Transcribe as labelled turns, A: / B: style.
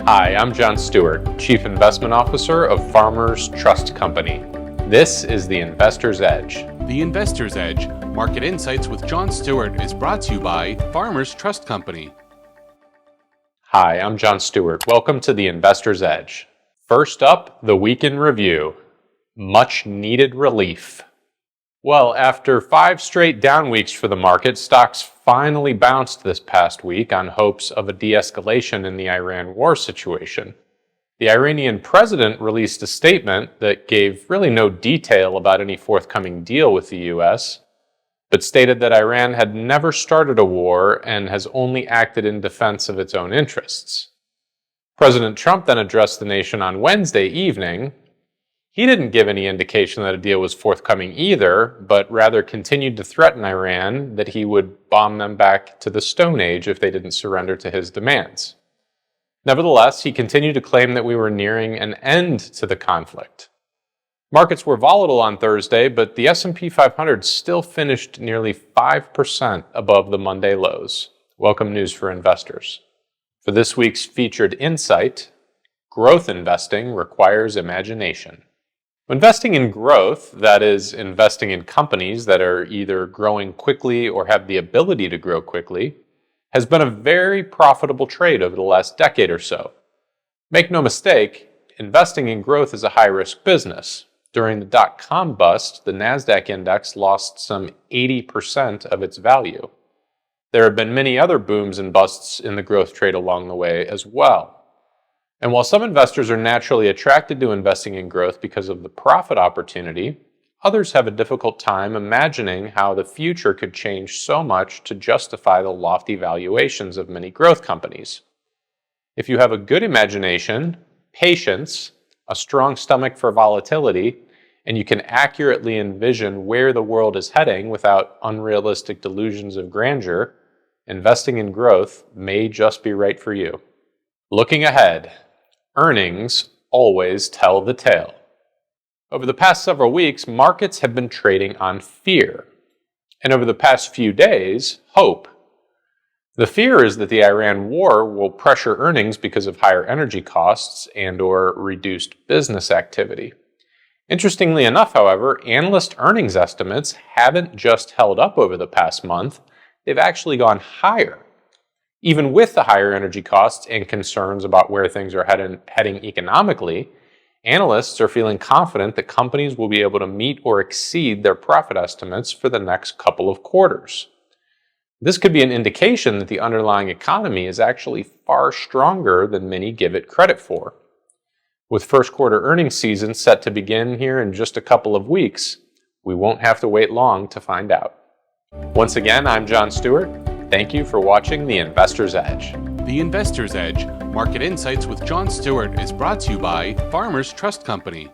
A: Hi, I'm John Stewart, Chief Investment Officer of Farmers Trust Company. This is the Investor's Edge.
B: The Investor's Edge, Market Insights with John Stewart, is brought to you by Farmers Trust Company.
A: Hi, I'm John Stewart. Welcome to the Investor's Edge. First up, the week in review. Much needed relief. Well, after 5 straight down weeks for the market, stocks finally bounced this past week on hopes of a de-escalation in the Iran war situation. The Iranian president released a statement that gave really no detail about any forthcoming deal with the U.S., but stated that Iran had never started a war and has only acted in defense of its own interests. President Trump then addressed the nation on Wednesday evening. He didn't give any indication that a deal was forthcoming either, but rather continued to threaten Iran that he would bomb them back to the Stone Age if they didn't surrender to his demands. Nevertheless, he continued to claim that we were nearing an end to the conflict. Markets were volatile on Thursday, but the S&P 500 still finished nearly 5% above the Monday lows. Welcome news for investors. For this week's featured insight, growth investing requires imagination. Investing in growth, that is, investing in companies that are either growing quickly or have the ability to grow quickly, has been a very profitable trade over the last decade or so. Make no mistake, investing in growth is a high-risk business. During the dot-com bust, the NASDAQ index lost some 80% of its value. There have been many other booms and busts in the growth trade along the way as well. And while some investors are naturally attracted to investing in growth because of the profit opportunity, others have a difficult time imagining how the future could change so much to justify the lofty valuations of many growth companies. If you have a good imagination, patience, a strong stomach for volatility, and you can accurately envision where the world is heading without unrealistic delusions of grandeur, investing in growth may just be right for you. Looking ahead, earnings always tell the tale. Over the past several weeks, markets have been trading on fear. And over the past few days, hope. The fear is that the Iran war will pressure earnings because of higher energy costs and/or reduced business activity. Interestingly enough, however, analyst earnings estimates haven't just held up over the past month, they've actually gone higher. Even with the higher energy costs and concerns about where things are heading economically, analysts are feeling confident that companies will be able to meet or exceed their profit estimates for the next couple of quarters. This could be an indication that the underlying economy is actually far stronger than many give it credit for. With first quarter earnings season set to begin here in just a couple of weeks, we won't have to wait long to find out. Once again, I'm John Stewart. Thank you for watching The Investor's Edge.
B: The Investor's Edge, Market Insights with John Stewart, is brought to you by Farmers Trust Company.